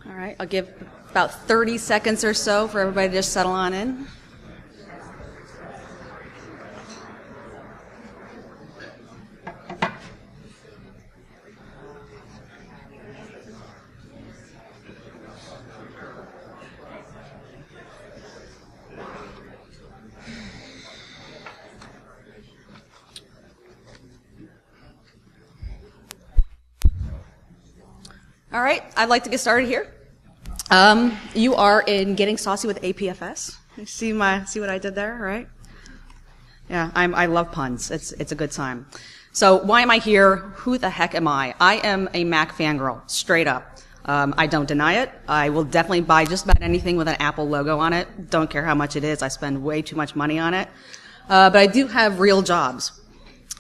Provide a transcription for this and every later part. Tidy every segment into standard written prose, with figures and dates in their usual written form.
All right, I'll give about 30 seconds or so for everybody to just settle on in. All right, I'd like to get started here. You are in Getting Saucy with APFS. You see what I did there, right? Yeah, I love puns. It's a good time. So why am I here? Who the heck am I? I am a Mac fangirl, straight up. I don't deny it. I will definitely buy just about anything with an Apple logo on it. Don't care how much it is. I spend way too much money on it. But I do have real jobs.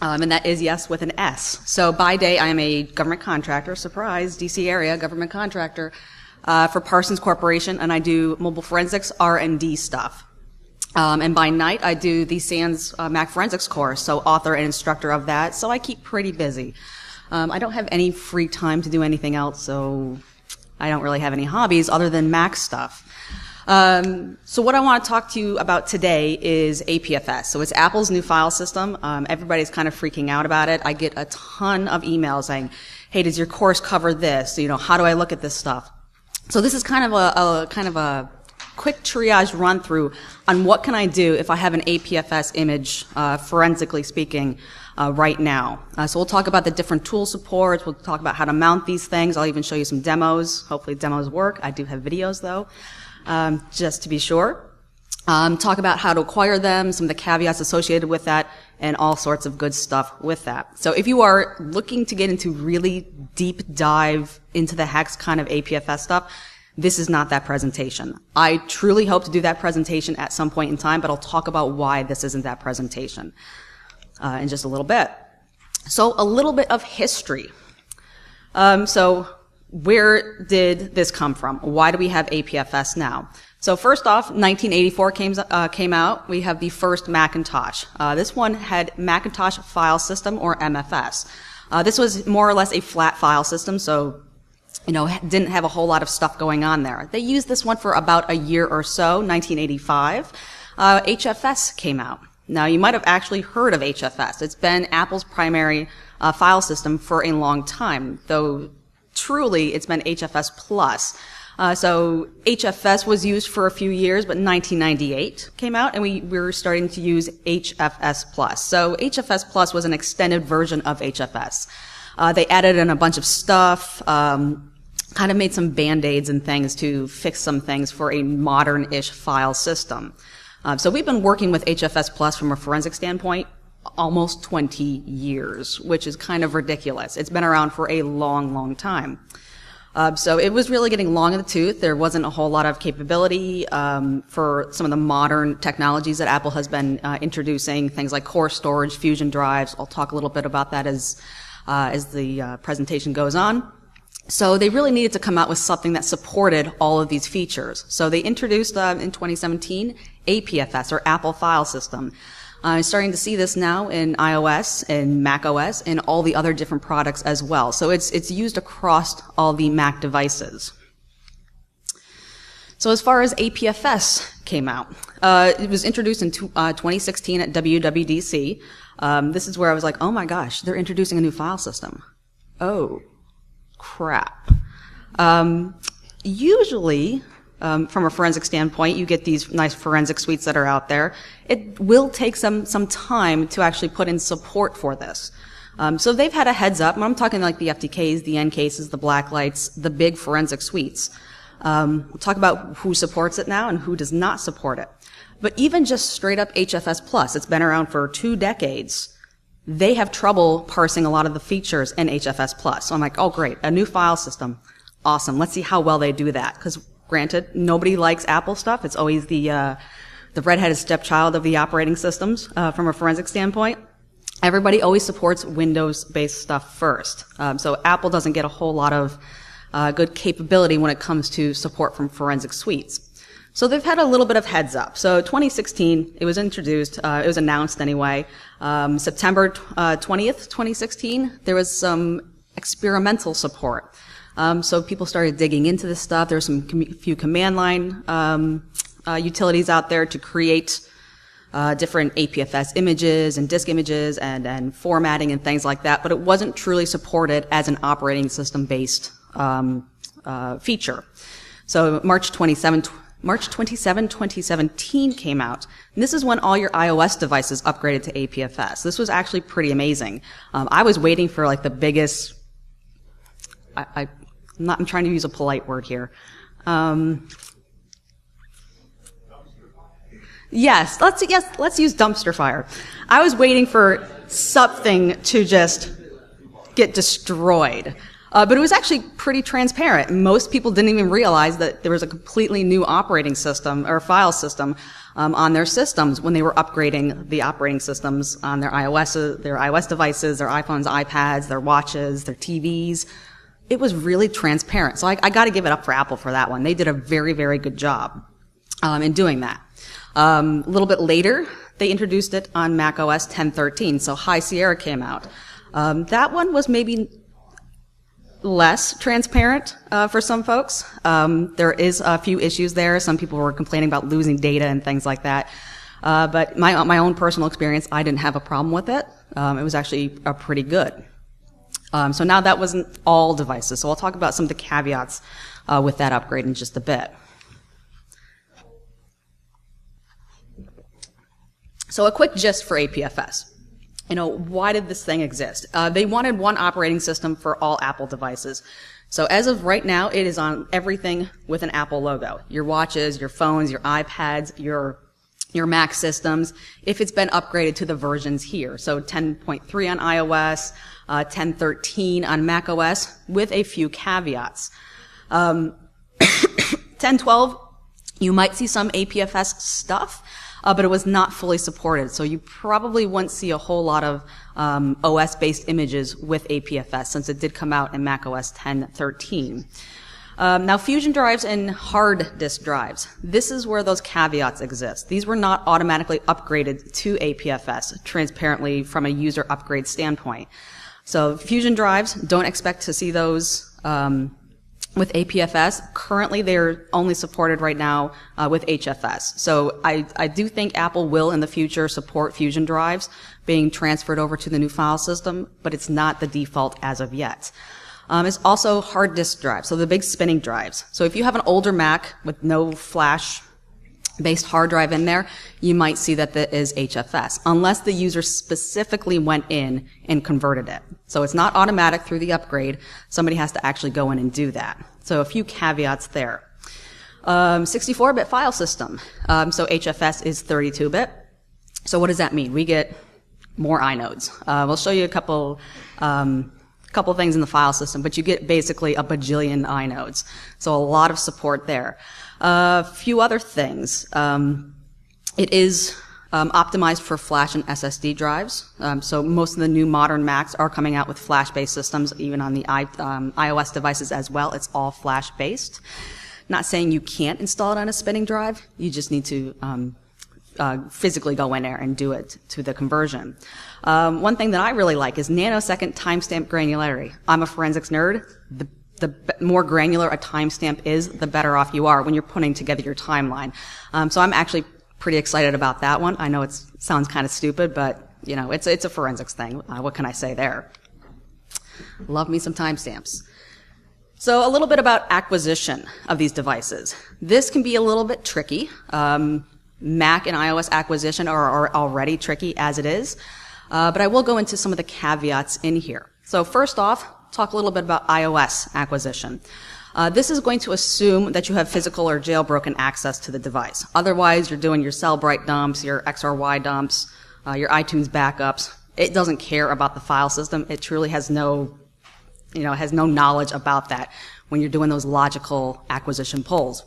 And that is, yes, with an S. So by day, I am a government contractor, surprise, DC area government contractor, for Parsons Corporation, and I do mobile forensics R&D stuff. And by night, I do the SANS Mac forensics course, so author and instructor of that, so I keep pretty busy. I don't have any free time to do anything else, so I don't really have any hobbies other than Mac stuff. So what I want to talk to you about today is APFS. So it's Apple's new file system. Everybody's kind of freaking out about it. I get a ton of emails saying, hey, does your course cover this? You know, how do I look at this stuff? So this is kind of a quick triage run through on what can I do if I have an APFS image, forensically speaking, right now. So we'll talk about the different tool supports. We'll talk about how to mount these things. I'll even show you some demos. Hopefully demos work. I do have videos though. Just to be sure. Talk about how to acquire them, some of the caveats associated with that, and all sorts of good stuff with that. So if you are looking to get into really deep dive into the hex kind of APFS stuff, this is not that presentation. I truly hope to do that presentation at some point in time, but I'll talk about why this isn't that presentation in just a little bit. So a little bit of history. So where did this come from? Why do we have APFS now? So first off, 1984 came out. We have the first Macintosh. This one had Macintosh File System, or MFS. This was more or less a flat file system, so didn't have a whole lot of stuff going on there. They used this one for about a year or so, 1985. HFS came out. Now, you might have actually heard of HFS. It's been Apple's primary file system for a long time, though truly it's been HFS Plus. So HFS was used for a few years, but 1998 came out, and we were starting to use HFS Plus. So HFS Plus was an extended version of HFS. They added in a bunch of stuff, kind of made some band-aids and things to fix some things for a modern-ish file system. So we've been working with HFS Plus from a forensic standpoint almost 20 years, which is kind of ridiculous. It's been around for a long, long time. So it was really getting long in the tooth. There wasn't a whole lot of capability for some of the modern technologies that Apple has been introducing, things like core storage, fusion drives. I'll talk a little bit about that as the presentation goes on. So they really needed to come out with something that supported all of these features. So they introduced in 2017 APFS, or Apple File System. Starting to see this now in iOS and Mac OS and all the other different products as well. So it's used across all the Mac devices. So as far as APFS came out, it was introduced in 2016 at WWDC. This is where I was like, oh my gosh, they're introducing a new file system. Oh, crap. Usually, from a forensic standpoint, you get these nice forensic suites that are out there. It will take some time to actually put in support for this. So they've had a heads up. I'm talking like the FTKs, the NCases, the Blacklights, the big forensic suites. We'll talk about who supports it now and who does not support it. But even just straight up HFS Plus, it's been around for 2 decades. They have trouble parsing a lot of the features in HFS Plus. So I'm like, oh great, a new file system. Awesome. Let's see how well they do that. Because granted, nobody likes Apple stuff. It's always the redheaded stepchild of the operating systems, from a forensic standpoint. Everybody always supports Windows-based stuff first. So Apple doesn't get a whole lot of good capability when it comes to support from forensic suites. So they've had a little bit of heads up. So 2016, it was introduced, it was announced anyway. September 20th, 2016, there was some experimental support. So people started digging into this stuff. There were few command line utilities out there to create different APFS images and disk images and formatting and things like that, but it wasn't truly supported as an operating system-based feature. So March 27, 2017 came out. And this is when all your iOS devices upgraded to APFS. This was actually pretty amazing. I was waiting for like the biggest, I'm trying to use a polite word here. Yes, let's use dumpster fire. I was waiting for something to just get destroyed. But it was actually pretty transparent. Most people didn't even realize that there was a completely new operating system or file system on their systems when they were upgrading the operating systems on their iOS devices, their iPhones, iPads, their watches, their TVs. It was really transparent. So I got to give it up for Apple for that one. They did a very, very good job in doing that. A little bit later, they introduced it on macOS 10.13, so High Sierra came out. That one was maybe less transparent for some folks. There is a few issues there. Some people were complaining about losing data and things like that. But my own personal experience, I didn't have a problem with it. It was actually pretty good. So now that wasn't all devices, so I'll talk about some of the caveats with that upgrade in just a bit. So a quick gist for APFS. Why did this thing exist? They wanted one operating system for all Apple devices. So as of right now, it is on everything with an Apple logo. Your watches, your phones, your iPads, your Mac systems, if it's been upgraded to the versions here. So 10.3 on iOS, 10.13 on macOS, with a few caveats. 10.12, you might see some APFS stuff, but it was not fully supported. So you probably wouldn't see a whole lot of OS-based images with APFS, since it did come out in macOS 10.13. Now, Fusion drives and hard disk drives, this is where those caveats exist. These were not automatically upgraded to APFS transparently from a user upgrade standpoint. So Fusion drives, don't expect to see those with APFS. Currently, they're only supported right now with HFS. So I do think Apple will in the future support Fusion drives being transferred over to the new file system, but it's not the default as of yet. It's also hard disk drives, so the big spinning drives. So if you have an older Mac with no flash-based hard drive in there, you might see that that is HFS, unless the user specifically went in and converted it. So it's not automatic through the upgrade. Somebody has to actually go in and do that. So a few caveats there. 64-bit file system. So HFS is 32-bit. So what does that mean? We get more inodes. We'll show you a couple things in the file system, but you get basically a bajillion inodes. So a lot of support there. A few other things. It is optimized for flash and SSD drives. So most of the new modern Macs are coming out with flash-based systems, even on the iOS devices as well. It's all flash-based. Not saying you can't install it on a spinning drive. You just need to physically go in there and do it to the conversion. One thing that I really like is nanosecond timestamp granularity. I'm a forensics nerd. The more granular a timestamp is, the better off you are when you're putting together your timeline. So I'm actually pretty excited about that one. I know it sounds kind of stupid, but it's a forensics thing. What can I say there? Love me some timestamps. So a little bit about acquisition of these devices. This can be a little bit tricky. Mac and iOS acquisition are already tricky as it is, but I will go into some of the caveats in here. So first off, talk a little bit about iOS acquisition. This is going to assume that you have physical or jailbroken access to the device. Otherwise, you're doing your Cellbrite dumps, your XRY dumps, your iTunes backups. It doesn't care about the file system. It truly has no knowledge about that when you're doing those logical acquisition pulls.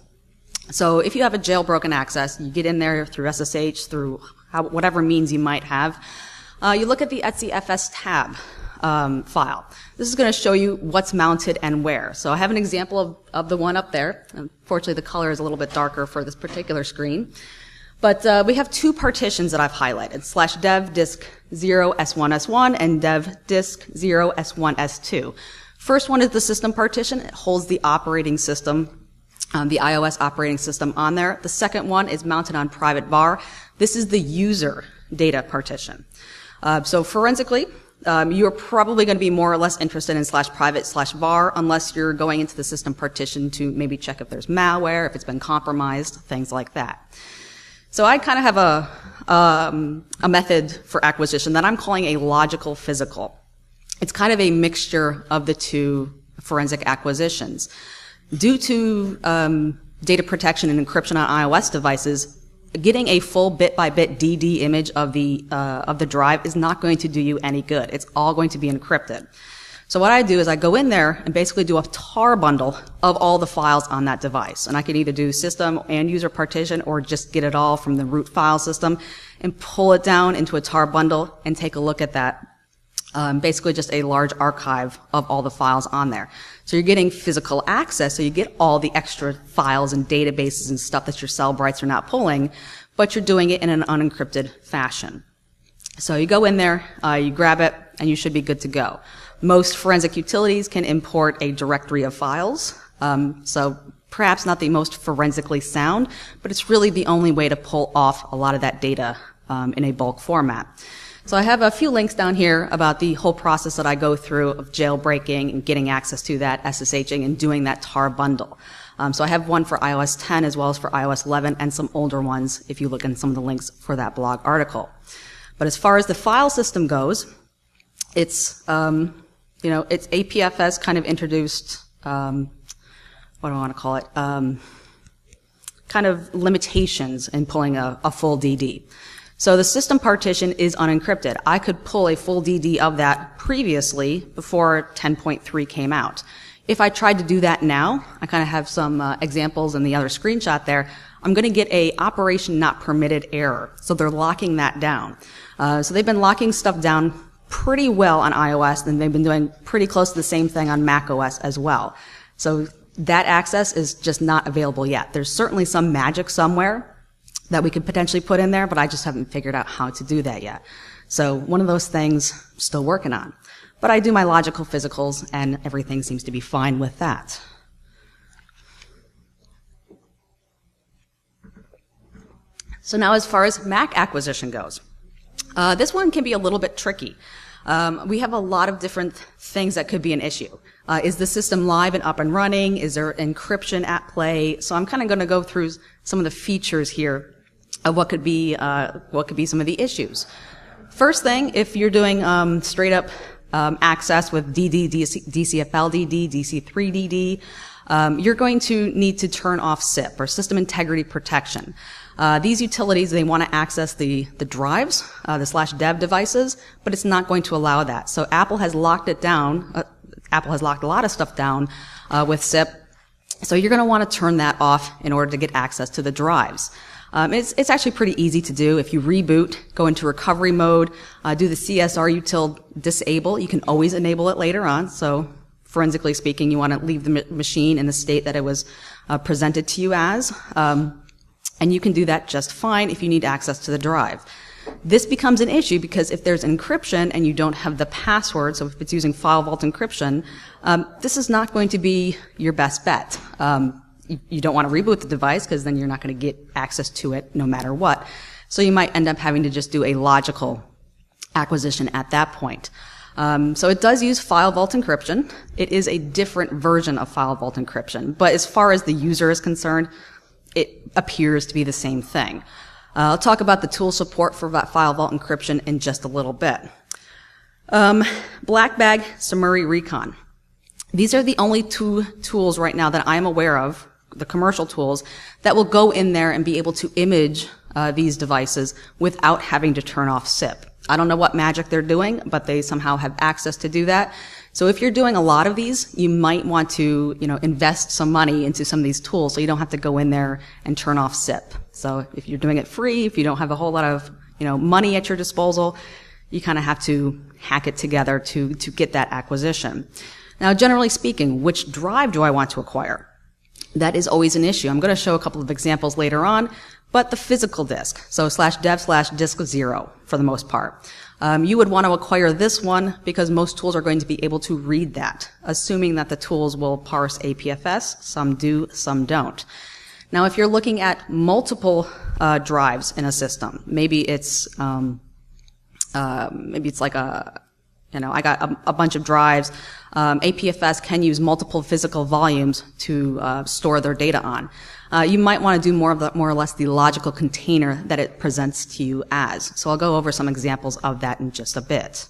So if you have a jailbroken access, you get in there through SSH, through whatever means you might have. You look at the etc/fs tab file. This is going to show you what's mounted and where. So I have an example of the one up there. Unfortunately, the color is a little bit darker for this particular screen. But we have two partitions that I've highlighted, /dev disk 0 s1 s1 and dev disk 0 s1 s2. First one is the system partition. It holds the operating system, the iOS operating system on there. The second one is mounted on private var. This is the user data partition. So forensically, you're probably going to be more or less interested in /private/var unless you're going into the system partition to maybe check if there's malware, if it's been compromised, things like that. So I kind of have a method for acquisition that I'm calling a logical physical. It's kind of a mixture of the two forensic acquisitions. Due to data protection and encryption on iOS devices, getting a full bit-by-bit DD image of the drive is not going to do you any good. It's all going to be encrypted. So what I do is I go in there and basically do a tar bundle of all the files on that device. And I can either do system and user partition or just get it all from the root file system and pull it down into a tar bundle and take a look at that. Basically just a large archive of all the files on there. So you're getting physical access, so you get all the extra files and databases and stuff that your Cellbrights are not pulling, but you're doing it in an unencrypted fashion. So you go in there, you grab it, and you should be good to go. Most forensic utilities can import a directory of files, so perhaps not the most forensically sound, but it's really the only way to pull off a lot of that data in a bulk format. So I have a few links down here about the whole process that I go through of jailbreaking and getting access to that, SSHing, and doing that tar bundle. So I have one for iOS 10 as well as for iOS 11 and some older ones if you look in some of the links for that blog article. But as far as the file system goes, it's, it's APFS kind of introduced, what do I want to call it, kind of limitations in pulling a full DD. So the system partition is unencrypted. I could pull a full DD of that previously before 10.3 came out. If I tried to do that now, I kind of have some examples in the other screenshot there, I'm going to get a operation not permitted error. So they're locking that down. So they've been locking stuff down pretty well on iOS, and they've been doing pretty close to the same thing on macOS as well. So that access is just not available yet. There's certainly some magic somewhere that we could potentially put in there, but I just haven't figured out how to do that yet. So one of those things I'm still working on. But I do my logical physicals, and everything seems to be fine with that. So now as far as Mac acquisition goes, this one can be a little bit tricky. We have a lot of different things that could be an issue. Is the system live and up and running? Is there encryption at play? So I'm kind of going to go through some of the features here of what could be some of the issues. First thing, if you're doing straight up access with DD, DCFL DD, DC3 DD, you're going to need to turn off SIP, or System Integrity Protection. These utilities, they want to access the drives, the /dev devices, but it's not going to allow that. So Apple has locked it down. Apple has locked a lot of stuff down with SIP. So you're going to want to turn that off in order to get access to the drives. It's actually pretty easy to do. If you reboot, go into recovery mode, do the CSR util disable. You can always enable it later on. So forensically speaking, you want to leave the machine in the state that it was presented to you as. And you can do that just fine if you need access to the drive. This becomes an issue because if there's encryption and you don't have the password, so if it's using file vault encryption, this is not going to be your best bet. You don't want to reboot the device because then you're not going to get access to it no matter what. So you might end up having to just do a logical acquisition at that point. So it does use file vault encryption. It is a different version of file vault encryption, but as far as the user is concerned, it appears to be the same thing. I'll talk about the tool support for file vault encryption in just a little bit. BlackBag, Summary Recon. These are the only two tools right now that I'm aware of, the commercial tools, that will go in there and be able to image these devices without having to turn off SIP. I don't know what magic they're doing, but they somehow have access to do that. So if you're doing a lot of these, you might want to, invest some money into some of these tools so you don't have to go in there and turn off SIP. So if you're doing it free, if you don't have a whole lot of, money at your disposal, you kind of have to hack it together to get that acquisition. Now, generally speaking, which drive do I want to acquire? that is always an issue. I'm going to show a couple of examples later on, but the physical disk, so /dev/disk0 for the most part. You would want to acquire this one because most tools are going to be able to read that, assuming that the tools will parse APFS. Some do, some don't. Now, if you're looking at multiple drives in a system, maybe it's like I got a bunch of drives. APFS can use multiple physical volumes to store their data on. You might want to do more or less the logical container that it presents to you as. So I'll go over some examples of that in just a bit.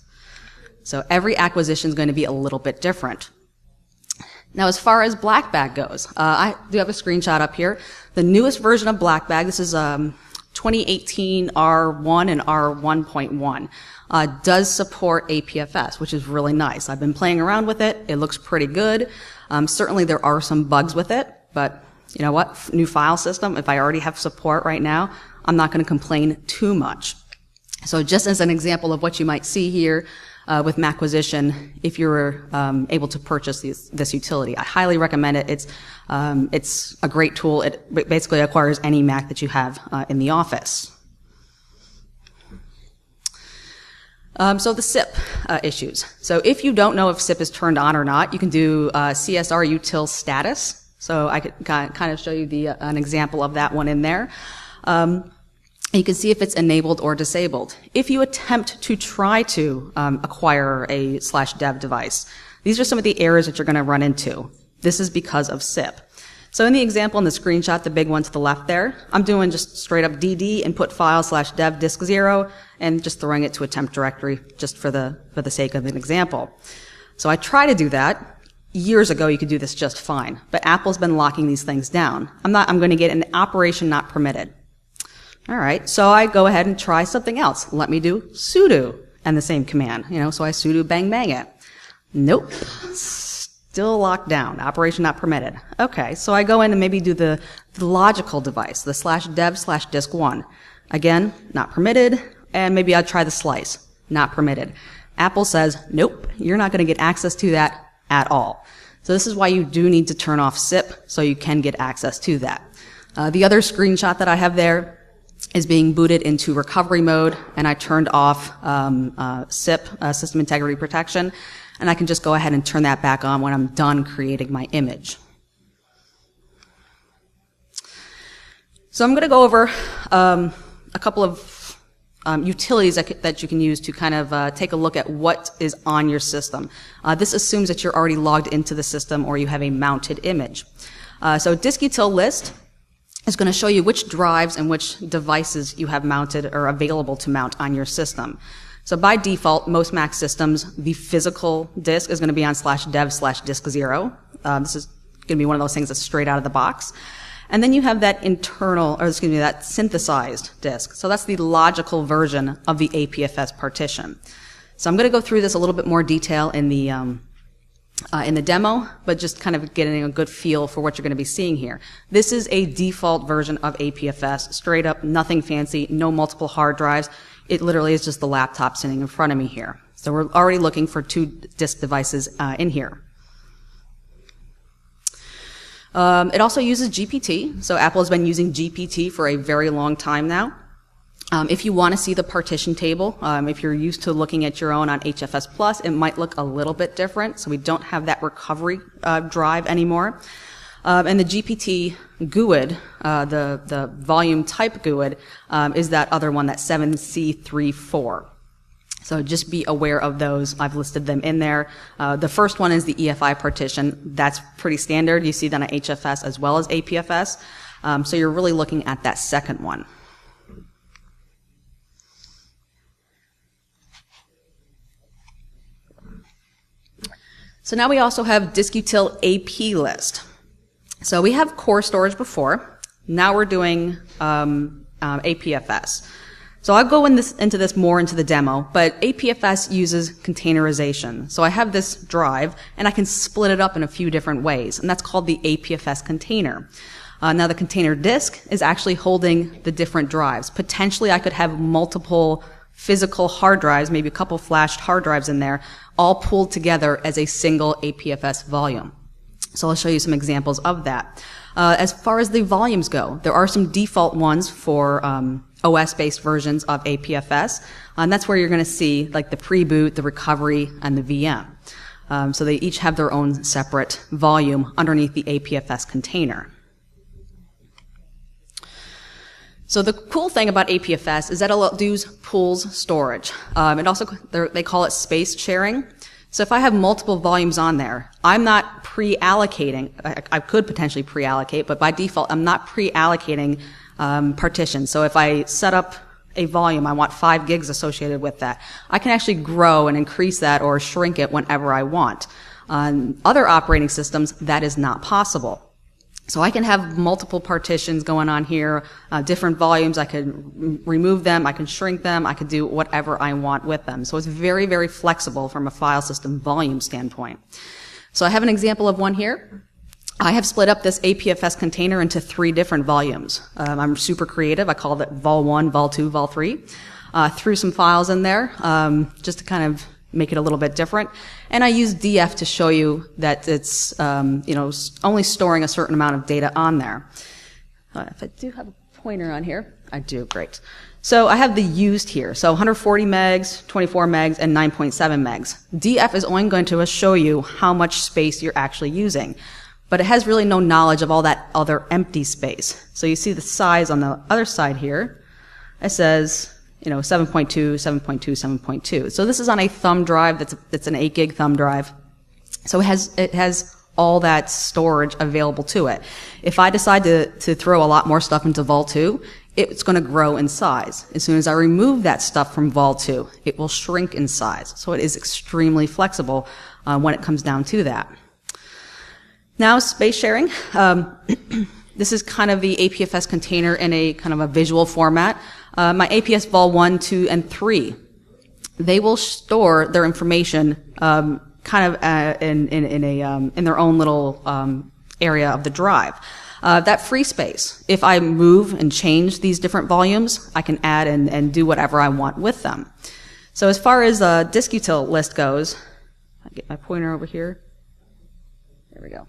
So every acquisition is going to be a little bit different. Now, as far as BlackBag goes, I do have a screenshot up here. The newest version of BlackBag, this is 2018 R1 and R1.1, does support APFS, which is really nice. I've been playing around with it. It looks pretty good. Certainly there are some bugs with it, but you know what? New file system, if I already have support right now, I'm not going to complain too much. So just as an example of what you might see here, with Macquisition, if you're able to purchase this utility, I highly recommend it. It's a great tool. It basically acquires any Mac that you have in the office. So the SIP issues. So if you don't know if SIP is turned on or not, you can do CSR util status. So I could kind of show you an example of that one in there. You can see if it's enabled or disabled. If you attempt to try to acquire a /dev device, these are some of the errors that you're going to run into. This is because of SIP. So in the example in the screenshot, the big one to the left there, I'm doing just straight up dd input file /dev disk 0 and just throwing it to a temp directory just for the sake of an example. So I try to do that. Years ago, you could do this just fine, but Apple's been locking these things down. I'm going to get an operation not permitted. All right, so I go ahead and try something else. Let me do sudo and the same command, so I sudo bang bang it. Nope, still locked down, operation not permitted. Okay, so I go in and maybe do the logical device, the /dev/disk1. Again, not permitted, and maybe I'll try the slice, not permitted. Apple says, nope, you're not going to get access to that at all. So this is why you do need to turn off SIP so you can get access to that. The other screenshot that I have there is being booted into recovery mode, and I turned off SIP, System Integrity Protection, and I can just go ahead and turn that back on when I'm done creating my image. So I'm going to go over a couple of utilities that you can use to kind of take a look at what is on your system. This assumes that you're already logged into the system or you have a mounted image. So disk util list is going to show you which drives and which devices you have mounted or available to mount on your system. So by default, most Mac systems, the physical disk is going to be on /dev/disk0. This is going to be one of those things that's straight out of the box. And then you have that that synthesized disk. So that's the logical version of the APFS partition. So I'm going to go through this a little bit more detail in the demo, but just kind of getting a good feel for what you're going to be seeing here. This is a default version of APFS, straight up, nothing fancy, no multiple hard drives. It literally is just the laptop sitting in front of me here. So we're already looking for 2 disk devices in here. It also uses GPT, so Apple has been using GPT for a very long time now. If you want to see the partition table, if you're used to looking at your own on HFS Plus, it might look a little bit different, so we don't have that recovery drive anymore. And the GPT GUID, the volume type GUID, is that other one, that 7C34. So just be aware of those. I've listed them in there. The first one is the EFI partition. That's pretty standard. You see that on HFS as well as APFS. So you're really looking at that second one. So now we also have disk util AP list. So we have core storage before. Now we're doing APFS. So I'll go into this more into the demo, but APFS uses containerization. So I have this drive, and I can split it up in a few different ways, and that's called the APFS container. Now the container disk is actually holding the different drives. Potentially I could have multiple physical hard drives, maybe a couple flashed hard drives in there, all pulled together as a single APFS volume. So I'll show you some examples of that. As far as the volumes go, there are some default ones for OS-based versions of APFS, and that's where you're going to see like the pre-boot, the recovery, and the VM. So they each have their own separate volume underneath the APFS container. So the cool thing about APFS is that it'll do pools storage. It also, they call it space sharing. So if I have multiple volumes on there, I'm not pre-allocating. I could potentially pre-allocate, but by default, I'm not pre-allocating partitions. So if I set up a volume, I want 5 gigs associated with that, I can actually grow and increase that or shrink it whenever I want. On other operating systems, that is not possible. So I can have multiple partitions going on here, different volumes. I could remove them, I can shrink them, I could do whatever I want with them. So it's very, very flexible from a file system volume standpoint. So I have an example of one here. I have split up this APFS container into 3 different volumes. I'm super creative. I called it Vol 1, Vol 2, Vol 3. Threw some files in there just to kind of make it a little bit different. And I use DF to show you that it's only storing a certain amount of data on there. If I do have a pointer on here, I do, great. So I have the used here. So 140 megs, 24 megs, and 9.7 megs. DF is only going to show you how much space you're actually using. But it has really no knowledge of all that other empty space. So you see the size on the other side here. It says 7.2, 7.2, 7.2. So this is on a thumb drive that's an 8 gig thumb drive. So it has all that storage available to it. If I decide to throw a lot more stuff into Vol 2, it's going to grow in size. As soon as I remove that stuff from Vol 2, it will shrink in size. So it is extremely flexible when it comes down to that. Now, space sharing. This is kind of the APFS container in a kind of a visual format. My APS Vol 1, 2, and 3, they will store their information kind of in their own little area of the drive. That free space, if I move and change these different volumes, I can add and do whatever I want with them. So as far as the disk util list goes, I get my pointer over here. There we go.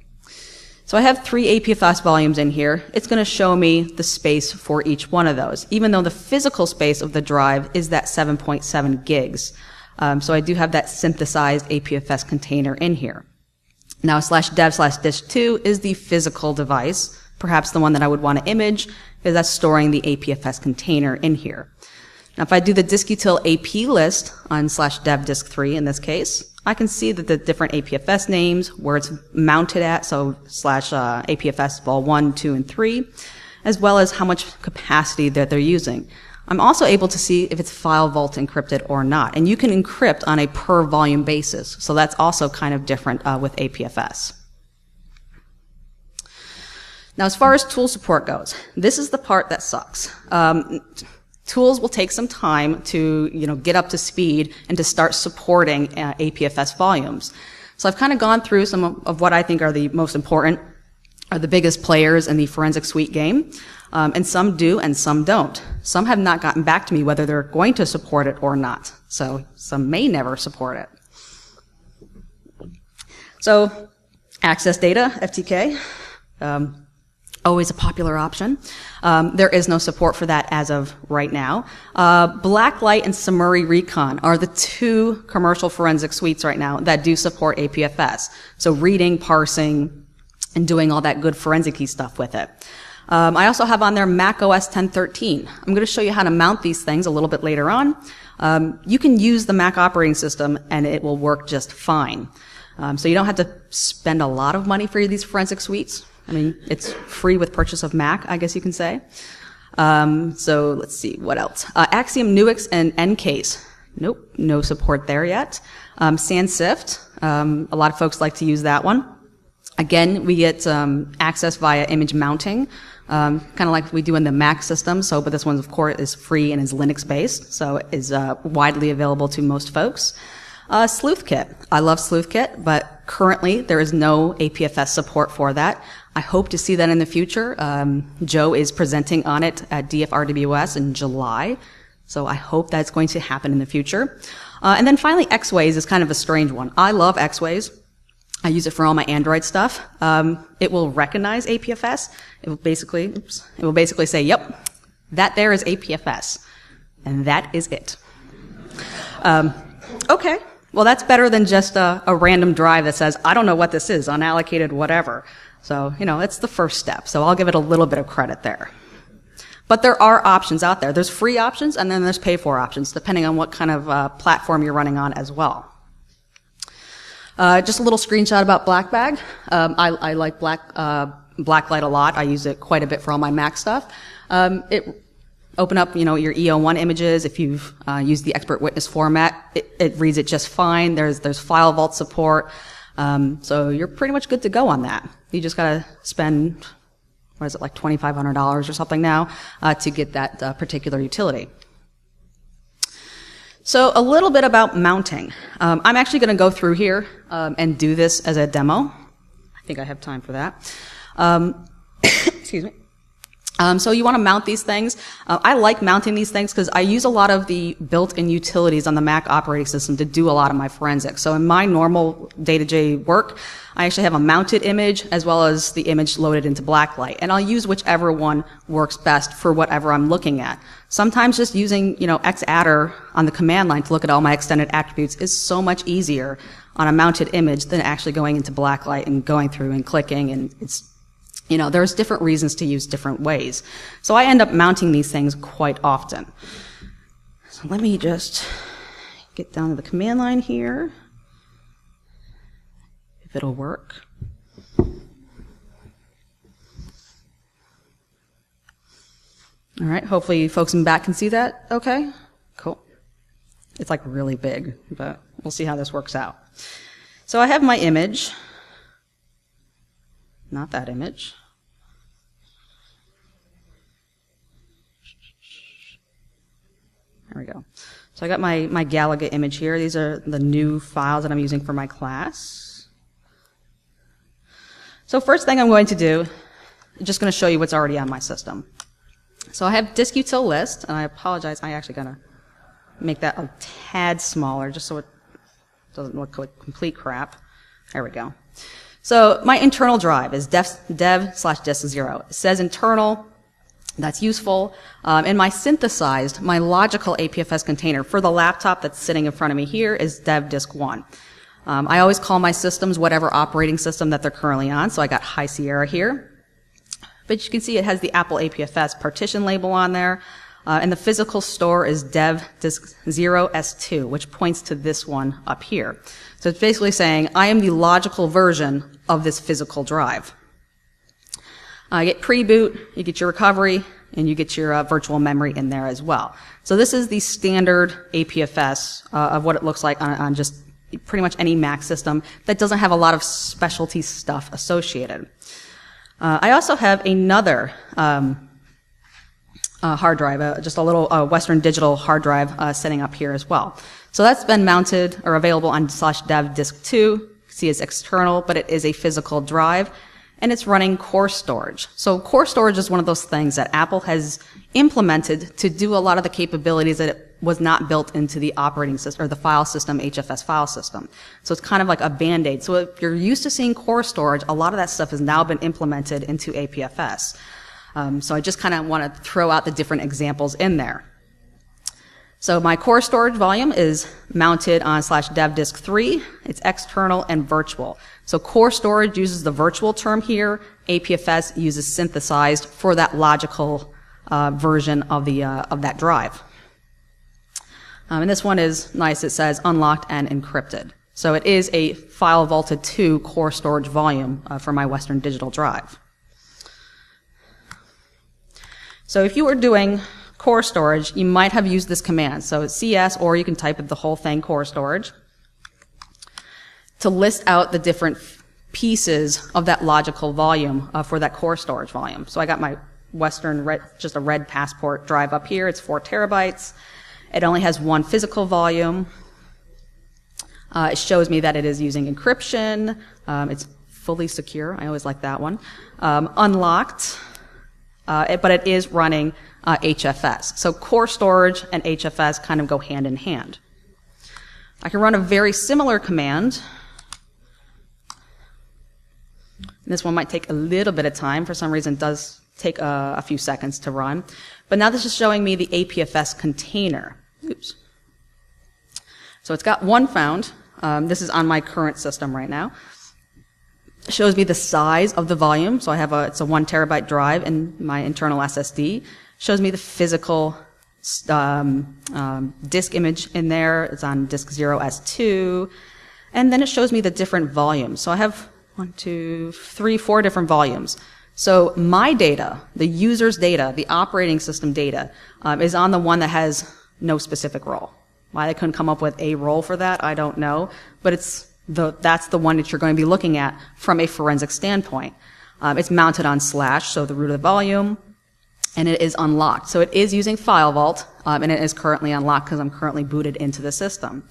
So I have 3 APFS volumes in here. It's going to show me the space for each one of those, even though the physical space of the drive is that 7.7 gigs. So I do have that synthesized APFS container in here. Now /dev/disk2 is the physical device, perhaps the one that I would want to image, because that's storing the APFS container in here. Now if I do the disk-util AP list on /dev/disk3 in this case, I can see that the different APFS names, where it's mounted at, so /APFS Vol 1, 2, and 3, as well as how much capacity that they're using. I'm also able to see if it's file vault encrypted or not. And you can encrypt on a per volume basis, so that's also kind of different with APFS. Now as far as tool support goes, this is the part that sucks. Tools will take some time to, get up to speed and to start supporting APFS volumes. So I've kind of gone through some of what I think are the most important, are the biggest players in the forensic suite game. And some do and some don't. Some have not gotten back to me whether they're going to support it or not. So some may never support it. So access data, FTK. Always a popular option. There is no support for that as of right now. Blacklight and Summary Recon are the 2 commercial forensic suites right now that do support APFS. So reading, parsing, and doing all that good forensic-y stuff with it. I also have on there Mac OS 1013. I'm going to show you how to mount these things a little bit later on. You can use the Mac operating system and it will work just fine. So you don't have to spend a lot of money for these forensic suites. I mean, it's free with purchase of Mac, I guess you can say. So let's see, what else? Axiom Nuix and Ncase. Nope, no support there yet. SandSift, a lot of folks like to use that one. Again, we get access via image mounting, kind of like we do in the Mac system. So, but this one, of course, is free and is Linux-based, so it is widely available to most folks. SleuthKit. I love SleuthKit, but currently there is no APFS support for that. I hope to see that in the future. Joe is presenting on it at DFRWS in July, so I hope that's going to happen in the future. And then finally, Xways is kind of a strange one. I love Xways. I use it for all my Android stuff. It will recognize APFS. It will basically say, yep, that there is APFS. And that is it. Okay, well that's better than just a random drive that says, I don't know what this is, unallocated whatever. So, it's the first step. So I'll give it a little bit of credit there. But there are options out there. There's free options and then there's pay-for options, depending on what kind of platform you're running on as well. Just a little screenshot about BlackBag. I like Blacklight a lot. I use it quite a bit for all my Mac stuff. It open up, your EO1 images. If you've used the expert witness format, it reads it just fine. There's file vault support. So you're pretty much good to go on that. You just gotta spend, what is it, like $2,500 or something now, to get that particular utility. So a little bit about mounting. I'm actually gonna go through here, and do this as a demo. I think I have time for that. Excuse me. So you want to mount these things. I like mounting these things because I use a lot of the built-in utilities on the Mac operating system to do a lot of my forensics. So in my normal day-to-day work, I actually have a mounted image as well as the image loaded into Blacklight. And I'll use whichever one works best for whatever I'm looking at. Sometimes just using, xadder on the command line to look at all my extended attributes is so much easier on a mounted image than actually going into Blacklight and going through and clicking, and there's different reasons to use different ways. So I end up mounting these things quite often. So let me just get down to the command line here, if it'll work. All right, hopefully folks in back can see that okay. Cool. It's like really big, but we'll see how this works out. So I have my image. Not that image. There we go. So I got my Galaga image here. These are the new files that I'm using for my class. So first thing I'm going to do, I'm just going to show you what's already on my system. So I have disk util list, and I apologize, I actually gotta make that a tad smaller just so it doesn't look like complete crap. There we go. So my internal drive is dev/disk0. It says internal. That's useful. And my synthesized, my logical APFS container for the laptop that's sitting in front of me here is dev disk1. I always call my systems whatever operating system that they're currently on, so I got High Sierra here. But you can see it has the Apple APFS partition label on there. And the physical store is dev disk0 S2, which points to this one up here. So it's basically saying, I am the logical version of this physical drive. You get pre-boot, you get your recovery, and you get your virtual memory in there as well. So this is the standard APFS of what it looks like on just pretty much any Mac system that doesn't have a lot of specialty stuff associated. I also have another hard drive, just a little Western Digital hard drive setting up here as well. So that's been mounted or available on /dev disk2. You can see it's external, but it is a physical drive, and it's running core storage. So core storage is one of those things that Apple has implemented to do a lot of the capabilities that it was not built into the operating system or the file system, HFS file system. So it's kind of like a Band-Aid. So if you're used to seeing core storage, a lot of that stuff has now been implemented into APFS. So I just kind of want to throw out the different examples in there. So my core storage volume is mounted on /dev disk3. It's external and virtual. So core storage uses the virtual term here. APFS uses synthesized for that logical version of that drive. And this one is nice. It says unlocked and encrypted. So it is a file vaulted to core storage volume for my Western Digital drive. So if you were doing core storage, you might have used this command. So it's CS, or you can type the whole thing, core storage, to list out the different pieces of that logical volume for that core storage volume. So I got my Western, just a red passport drive up here. It's 4 terabytes. It only has one physical volume. It shows me that it is using encryption. It's fully secure. I always like that one. Unlocked. But it is running HFS. So core storage and HFS kind of go hand in hand. I can run a very similar command This one might take a little bit of time. For some reason, it does take a few seconds to run. But now this is showing me the APFS container. Oops. So it's got one found. This is on my current system right now. It shows me the size of the volume. So I have it's a 1 terabyte drive in my internal SSD. Shows me the physical disk image in there. It's on disk 0S2. And then it shows me the different volumes. So I have 1, 2, 3, 4 different volumes. So my data, the user's data, the operating system data, is on the one that has no specific role. Why they couldn't come up with a role for that, I don't know. But that's the one that you're going to be looking at from a forensic standpoint. It's mounted on slash, so the root of the volume, and it is unlocked. So it is using File Vault, and it is currently unlocked because I'm currently booted into the system.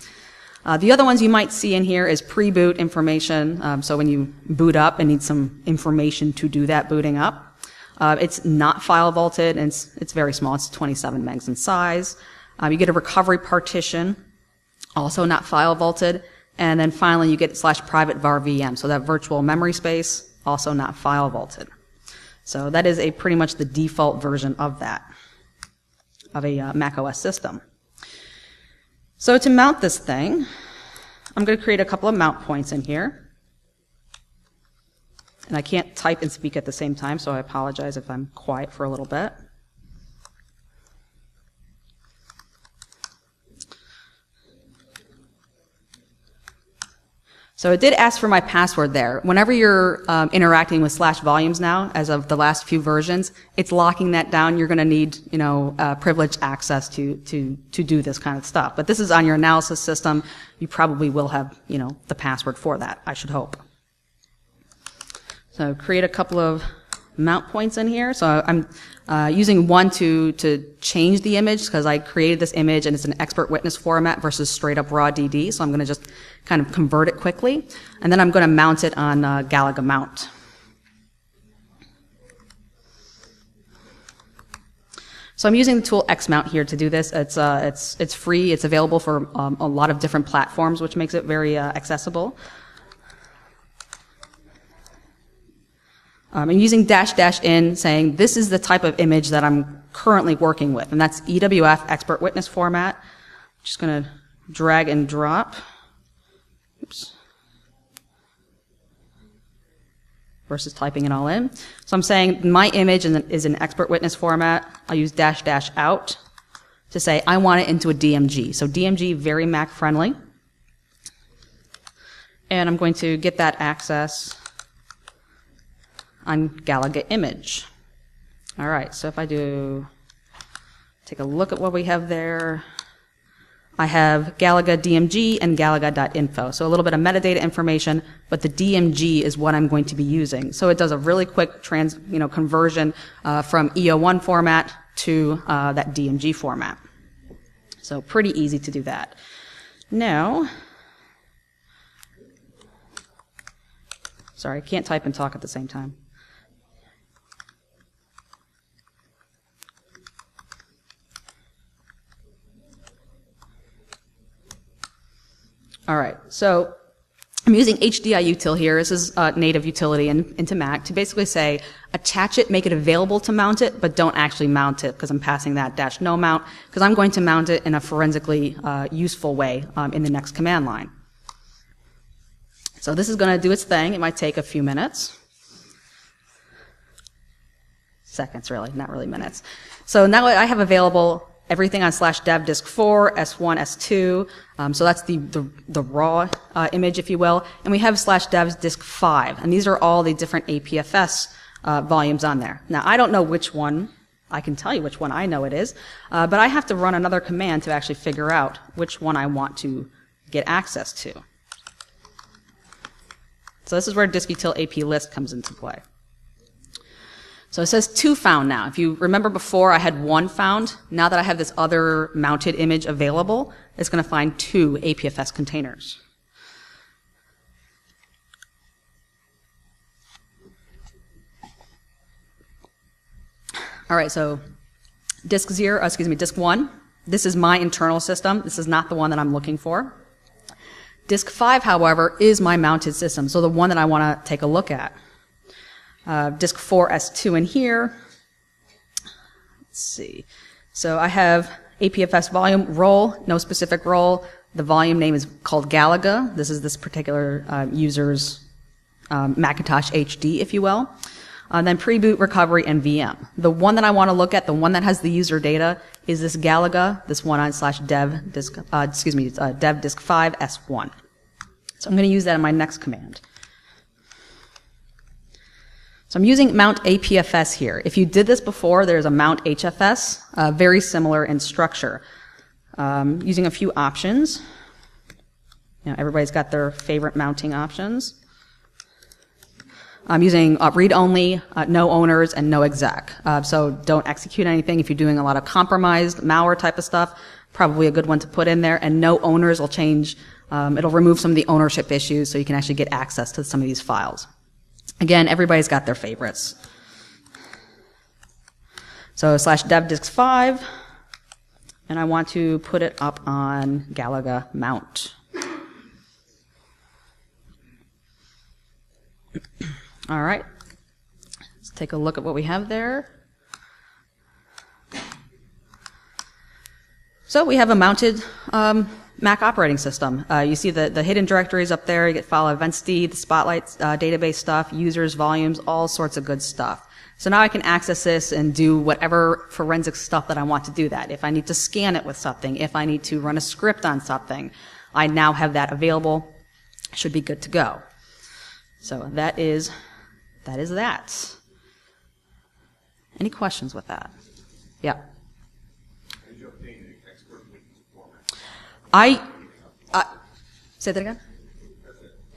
The other ones you might see in here is pre-boot information. So when you boot up and need some information to do that booting up. It's not file vaulted, and it's very small. It's 27 megs in size. You get a recovery partition, also not file vaulted. And then finally you get /private var VM. So that virtual memory space, also not file vaulted. So that is pretty much the default version of that, of a Mac OS system. So to mount this thing, I'm going to create a couple of mount points in here. And I can't type and speak at the same time, so I apologize if I'm quiet for a little bit. So it did ask for my password there. Whenever you're interacting with /volumes now, as of the last few versions, it's locking that down. You're going to need, privileged access to do this kind of stuff. But this is on your analysis system. You probably will have, the password for that, I should hope. So create a couple of mount points in here. So I'm using one to change the image because I created this image and it's an expert witness format versus straight up raw DD. So I'm going to just kind of convert it quickly. And then I'm going to mount it on Galaga Mount. So I'm using the tool Xmount here to do this. It's free. It's available for a lot of different platforms, which makes it very accessible. I'm using --in saying this is the type of image that I'm currently working with, and that's EWF expert witness format. I'm just going to drag and drop. Oops. Versus typing it all in. So I'm saying my image is an expert witness format. I'll use --out to say I want it into a DMG. So DMG, very Mac friendly. And I'm going to get that access on Galaga image. All right, so if I take a look at what we have there, I have Galaga DMG and Galaga.info. So a little bit of metadata information, but the DMG is what I'm going to be using. So it does a really quick conversion from EO1 format to that DMG format. So pretty easy to do that. Now, sorry, I can't type and talk at the same time. All right, so I'm using HDI util here. This is a native utility into Mac to basically say attach it, make it available to mount it, but don't actually mount it because I'm passing that -no mount because I'm going to mount it in a forensically useful way in the next command line. So this is going to do its thing. It might take a few minutes. Seconds, really, not really minutes. So now I have available everything on /dev disk 4, S1, S2. So that's the raw image, if you will. And we have /dev disk 5. And these are all the different APFS volumes on there. Now, I don't know which one. I can tell you which one I know it is. But I have to run another command to actually figure out which one I want to get access to. So this is where disk-util AP list comes into play. So it says 2 found now. If you remember before I had 1 found, now that I have this other mounted image available, it's going to find 2 APFS containers. All right, so disk 1, this is my internal system. This is not the one that I'm looking for. Disk 5, however, is my mounted system, so the one that I want to take a look at. Disk 4S2 in here. Let's see. So I have APFS volume role, no specific role. The volume name is called Galaga. This is this particular user's Macintosh HD, if you will. Then pre-boot, recovery, and VM. The one that I want to look at, the one that has the user data, is this Galaga, this one on /dev disk, dev disk 5 S1. So I'm going to use that in my next command. So I'm using mount APFS here. If you did this before, there's a mount HFS, very similar in structure. Using a few options. You know, everybody's got their favorite mounting options. I'm using read-only, no owners, and no exec. So don't execute anything. If you're doing a lot of compromised malware type of stuff, probably a good one to put in there. And no owners will change. It'll remove some of the ownership issues so you can actually get access to some of these files. Again, everybody's got their favorites. So /dev disk 5, and I want to put it up on Galaga mount. All right, let's take a look at what we have there. So we have a mounted Mac operating system. You see the hidden directories up there. You get file eventsd, the Spotlight database stuff, users, volumes, all sorts of good stuff. So now I can access this and do whatever forensic stuff that I want to do that. If I need to scan it with something, if I need to run a script on something, I now have that available. Should be good to go. So that is that. Any questions with that? Yeah. Say that again?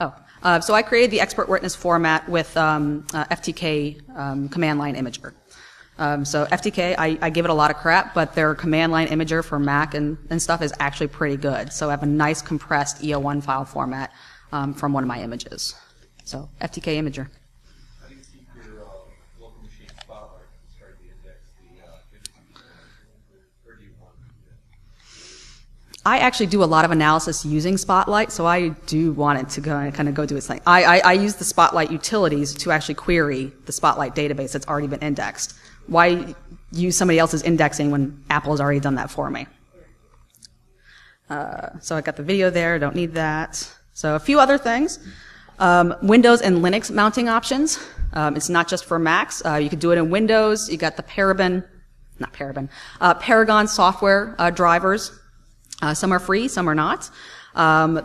Oh, so I created the expert witness format with FTK command line imager. So FTK, I give it a lot of crap, but their command line imager for Mac and stuff is actually pretty good. So I have a nice compressed EO1 file format from one of my images. So FTK imager. How do you keep your local machine Spotlight to start the index, or do you want to do that? I actually do a lot of analysis using Spotlight, so I do want it to go do its thing. I use the Snapshot Utilities to actually query the Spotlight database that's already been indexed. Why use somebody else's indexing when Apple has already done that for me? So I got the video there, don't need that. So a few other things. Windows and Linux mounting options. It's not just for Macs. You could do it in Windows. You got the Paragon software drivers. Some are free, some are not.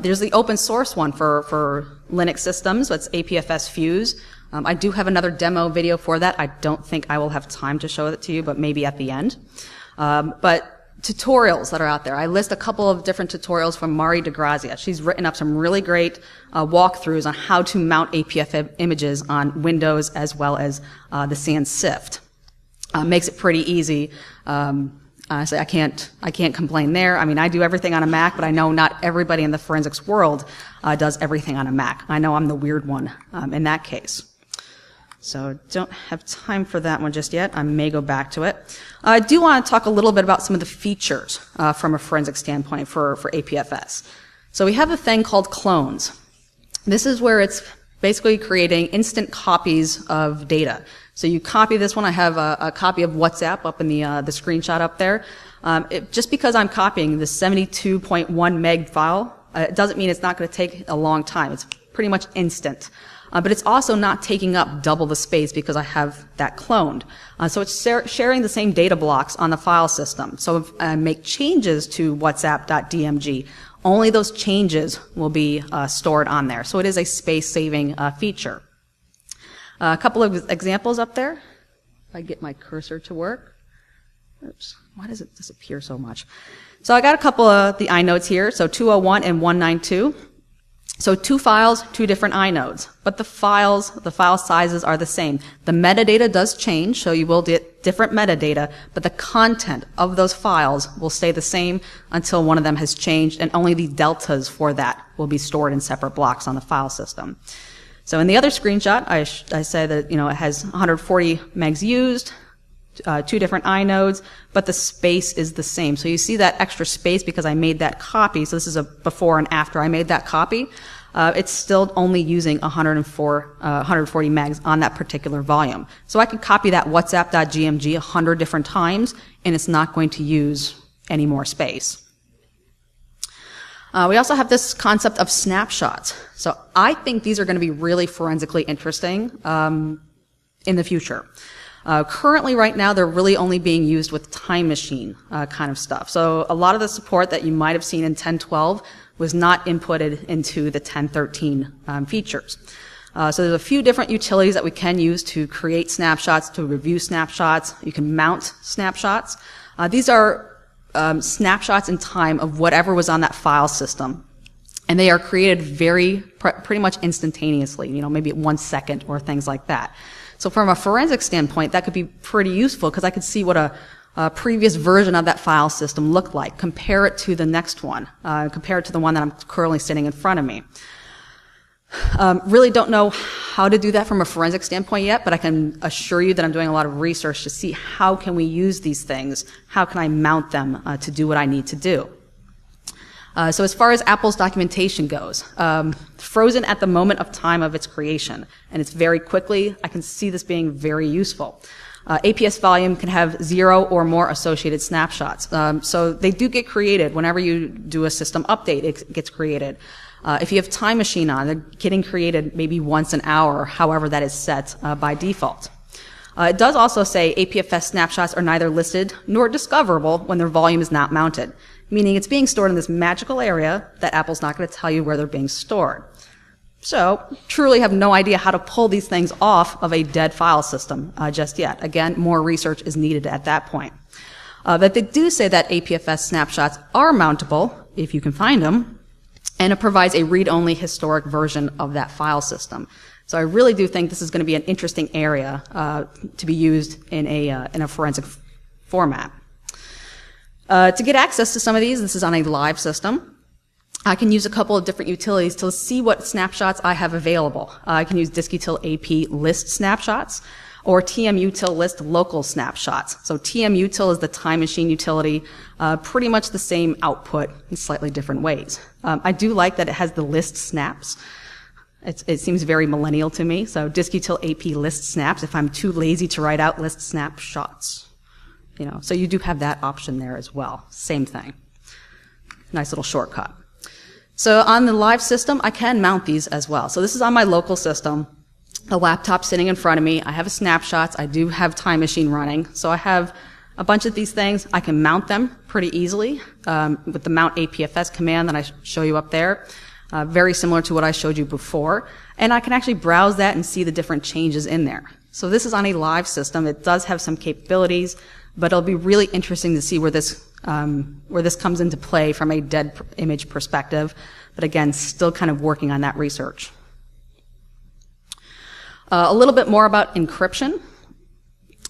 There's the open source one for Linux systems. So it's APFS Fuse. I do have another demo video for that. I don't think I will have time to show it to you, but maybe at the end. But tutorials that are out there. I list a couple of different tutorials from Mari DeGrazia. She's written up some really great walkthroughs on how to mount APF images on Windows as well as the Sans Sift. Makes it pretty easy. Honestly, I can't complain there. I mean, I do everything on a Mac, but I know not everybody in the forensics world does everything on a Mac. I know I'm the weird one in that case. So don't have time for that one just yet. I may go back to it. I do want to talk a little bit about some of the features from a forensic standpoint for APFS. So we have a thing called clones. This is where it's basically creating instant copies of data. So you copy this one. I have a copy of WhatsApp up in the screenshot up there. Just because I'm copying this 72.1 meg file, it doesn't mean it's not going to take a long time. It's pretty much instant. But it's also not taking up double the space because I have that cloned. So it's sharing the same data blocks on the file system. So if I make changes to whatsapp.dmg, only those changes will be stored on there. So it is a space-saving feature. A couple of examples up there. If I get my cursor to work. Oops, why does it disappear so much? So I got a couple of the inodes here. So 201 and 192. So two files, two different inodes, but the file sizes are the same. The metadata does change, so you will get different metadata, but the content of those files will stay the same until one of them has changed, and only the deltas for that will be stored in separate blocks on the file system. So in the other screenshot, I say that, it has 140 megs used, two different inodes, but the space is the same. So you see that extra space because I made that copy. So this is a before and after I made that copy. it's still only using 140 megs on that particular volume. So I can copy that whatsapp.gmg 100 different times, and it's not going to use any more space. We also have this concept of snapshots. So I think these are going to be really forensically interesting in the future. Currently, right now, they're really only being used with time machine kind of stuff. So a lot of the support that you might have seen in 10.12 was not inputted into the 10.13 features. So there's a few different utilities that we can use to create snapshots, to review snapshots. You can mount snapshots. These are snapshots in time of whatever was on that file system. And they are created pretty much instantaneously, maybe 1 second or things like that. So from a forensic standpoint, that could be pretty useful because I could see what a previous version of that file system looked like, compare it to the next one, compare it to the one that I'm currently sitting in front of me. Really don't know how to do that from a forensic standpoint yet, but I can assure you that I'm doing a lot of research to see how can we use these things, how can I mount them to do what I need to do. So as far as Apple's documentation goes, frozen at the moment of time of its creation, and it's very quickly, I can see this being very useful. APS volume can have 0 or more associated snapshots. So they do get created whenever you do a system update, it gets created. If you have time machine on, they're getting created maybe once an hour, however that is set by default. It does also say APFS snapshots are neither listed nor discoverable when their volume is not mounted, meaning it's being stored in this magical area that Apple's not going to tell you where they're being stored. So, truly have no idea how to pull these things off of a dead file system just yet. Again, more research is needed at that point. But they do say that APFS snapshots are mountable, if you can find them, and it provides a read-only historic version of that file system. So I really do think this is going to be an interesting area to be used in a forensic format. To get access to some of these, this is on a live system. I can use a couple of different utilities to see what snapshots I have available. I can use diskutil AP list snapshots or tmutil list local snapshots. So tmutil is the time machine utility, pretty much the same output in slightly different ways. I do like that it has the list snaps. It seems very millennial to me. So diskutil AP list snaps if I'm too lazy to write out list snapshots. So you do have that option there as well. Same thing. Nice little shortcut. So on the live system, I can mount these as well. So this is on my local system, a laptop sitting in front of me. I have snapshots. I do have Time Machine running. So I have a bunch of these things. I can mount them pretty easily with the mount APFS command that I show you up there. Very similar to what I showed you before. And I can actually browse that and see the different changes in there. So this is on a live system. It does have some capabilities, but it'll be really interesting to see where this comes into play from a dead image perspective. But again, still kind of working on that research. A little bit more about encryption.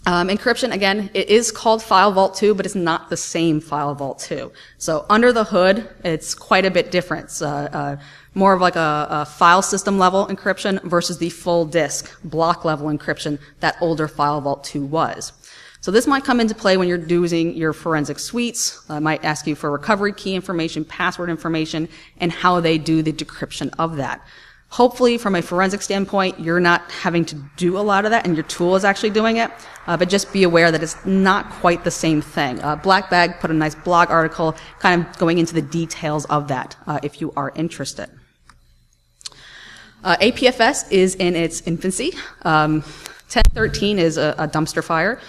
Encryption, again, it is called File Vault 2, but it's not the same File Vault 2. So under the hood, it's quite a bit different. More of like a file system level encryption versus the full disk block level encryption that older File Vault 2 was. So this might come into play when you're doing your forensic suites. It might ask you for recovery key information, password information, and how they do the decryption of that. Hopefully, from a forensic standpoint, you're not having to do a lot of that, and your tool is actually doing it. But just be aware that it's not quite the same thing. BlackBag put a nice blog article kind of going into the details of that, if you are interested. APFS is in its infancy. 10.13 is a dumpster fire,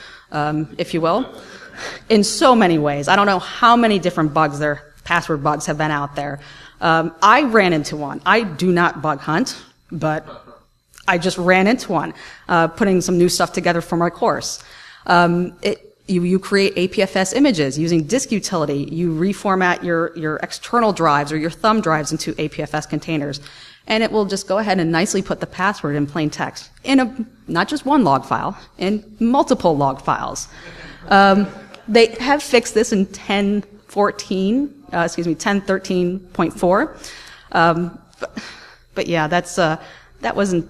if you will, in so many ways. I don't know how many different bugs password bugs have been out there. I ran into one. I do not bug hunt, but I just ran into one, putting some new stuff together for my course. You create APFS images using disk utility. You reformat your external drives or your thumb drives into APFS containers. And it will just go ahead and nicely put the password in plain text in not just one log file, in multiple log files. They have fixed this in 10.13.4. But yeah, that wasn't,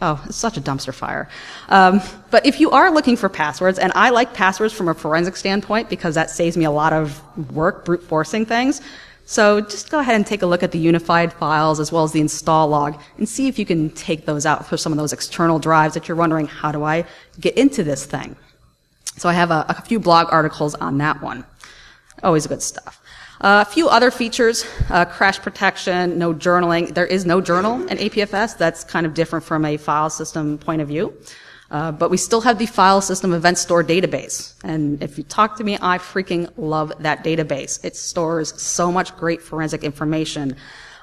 it's such a dumpster fire. But if you are looking for passwords, and I like passwords from a forensic standpoint because that saves me a lot of work brute forcing things, So just go ahead and take a look at the unified files as well as the install log and see if you can take those out for some of those external drives that you're wondering, how do I get into this thing? So I have a few blog articles on that one. Always good stuff. A few other features, crash protection, no journaling. There is no journal in APFS. That's kind of different from a file system point of view. But we still have the file system event store database. And if you talk to me, I freaking love that database. It stores so much great forensic information,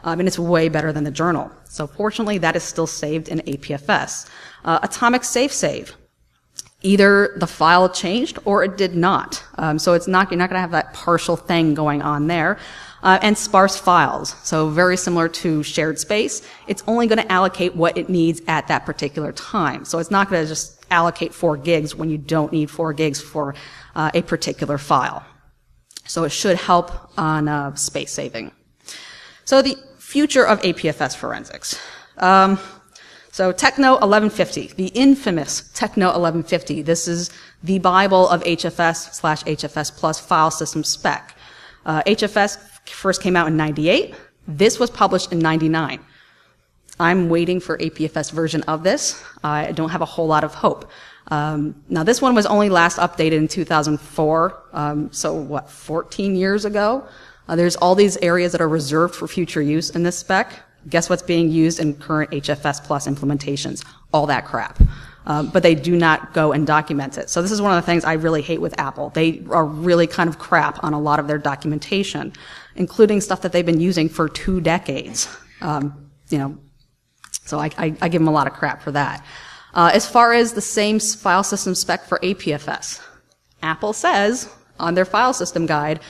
and it's way better than the journal. So fortunately, that is still saved in APFS. Atomic safe save. Either the file changed or it did not. So you're not going to have that partial thing going on there. And sparse files. So very similar to shared space. It's only going to allocate what it needs at that particular time. So it's not going to just allocate 4 gigs when you don't need 4 gigs for a particular file. So it should help on space saving. So the future of APFS forensics. So Techno 1150, the infamous Techno 1150. This is the Bible of HFS/HFS Plus file system spec. HFS first came out in 98. This was published in 99. I'm waiting for APFS version of this. I don't have a whole lot of hope. Now this one was only last updated in 2004, so what, 14 years ago? There's all these areas that are reserved for future use in this spec. Guess what's being used in current HFS Plus implementations? All that crap. But they do not go and document it. So this is one of the things I really hate with Apple. They are really kind of crap on a lot of their documentation, including stuff that they've been using for 2 decades. So I give them a lot of crap for that. As far as the same file system spec for APFS, Apple says on their file system guide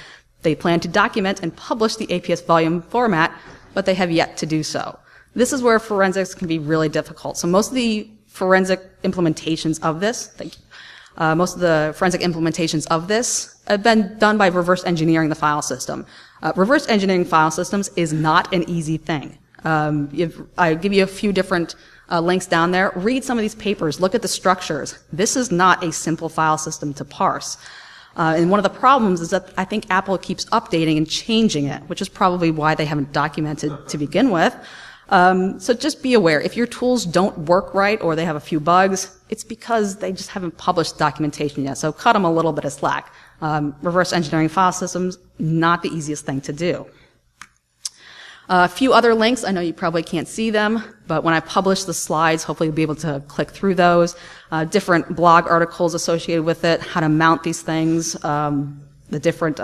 they plan to document and publish the APS volume format, but they have yet to do so. This is where forensics can be really difficult. So most of the forensic implementations of this, have been done by reverse engineering the file system. Reverse engineering file systems is not an easy thing. I give you a few different links down there. Read some of these papers. Look at the structures. This is not a simple file system to parse. And one of the problems is that I think Apple keeps updating and changing it, which is probably why they haven't documented to begin with. So just be aware, if your tools don't work right or they have a few bugs, it's because they just haven't published documentation yet. So cut them a little bit of slack. Reverse engineering file systems, not the easiest thing to do. A few other links, I know you probably can't see them, but when I publish the slides, hopefully you'll be able to click through those. Different blog articles associated with it, how to mount these things, the different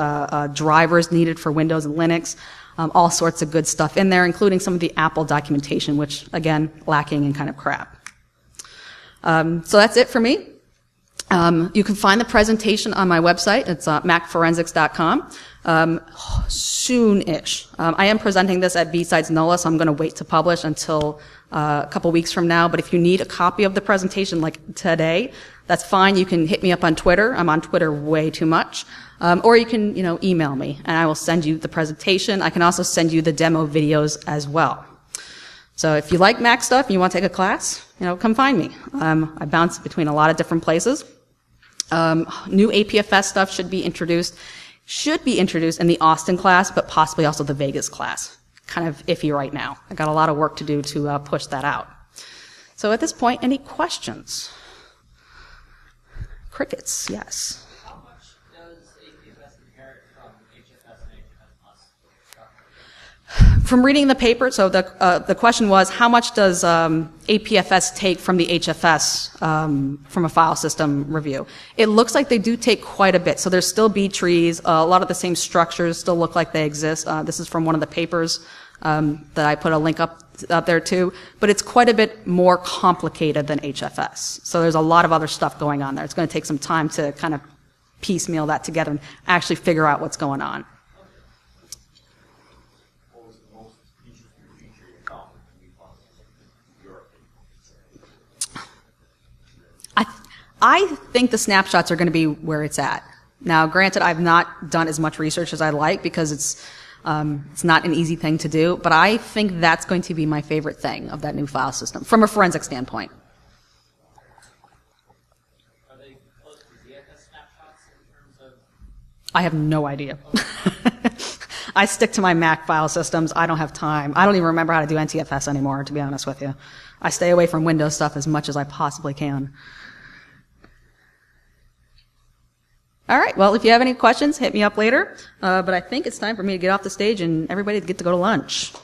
drivers needed for Windows and Linux. All sorts of good stuff in there, including some of the Apple documentation, which, again, lacking in kind of crap. So that's it for me. You can find the presentation on my website. It's macforensics.com. Soon-ish. I am presenting this at BSides NOLA, so I'm going to wait to publish until a couple weeks from now. But if you need a copy of the presentation like today, that's fine. You can hit me up on Twitter. I'm on Twitter way too much. Or you can, email me, and I will send you the presentation. I can also send you the demo videos as well. So if you like Mac stuff and you want to take a class, come find me. I bounce between a lot of different places. New APFS stuff should be introduced in the Austin class, but possibly also the Vegas class. Kind of iffy right now. I got a lot of work to do to push that out. So at this point, any questions? Crickets, yes. How much does APFS inherit from HFS and HFS Plus? From reading the paper, so the question was, how much does APFS take from the HFS from a file system review? It looks like they do take quite a bit. So there's still B trees. A lot of the same structures still look like they exist. This is from one of the papers that I put a link up there too. But it's quite a bit more complicated than HFS. So there's a lot of other stuff going on there. It's going to take some time to kind of piecemeal that together and actually figure out what's going on. I think the snapshots are going to be where it's at. Now, granted, I've not done as much research as I'd like because it's not an easy thing to do, but I think that's going to be my favorite thing of that new file system from a forensic standpoint. Are they close to ZFS snapshots in terms of? I have no idea. I stick to my Mac file systems. I don't have time. I don't even remember how to do NTFS anymore, to be honest with you. I stay away from Windows stuff as much as I possibly can. All right, well, if you have any questions, hit me up later. But I think it's time for me to get off the stage and everybody to get to go to lunch.